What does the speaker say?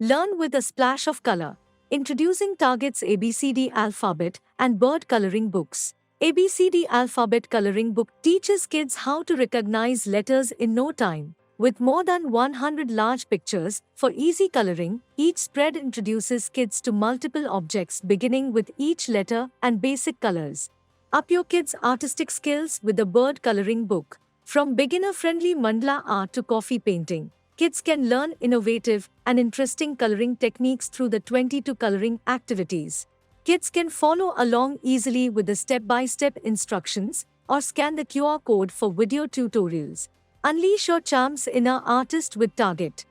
Learn with a splash of color. Introducing Target's ABCD alphabet and bird coloring books. ABCD alphabet coloring book teaches kids how to recognize letters in no time. With more than 100 large pictures for easy coloring, each spread introduces kids to multiple objects beginning with each letter and basic colors. Up your kids' artistic skills with the bird coloring book. From beginner-friendly mandala art to coffee painting, kids can learn innovative and interesting coloring techniques through the 22 coloring activities. Kids can follow along easily with the step-by-step instructions or scan the QR code for video tutorials. Unleash your charm's inner artist with Target.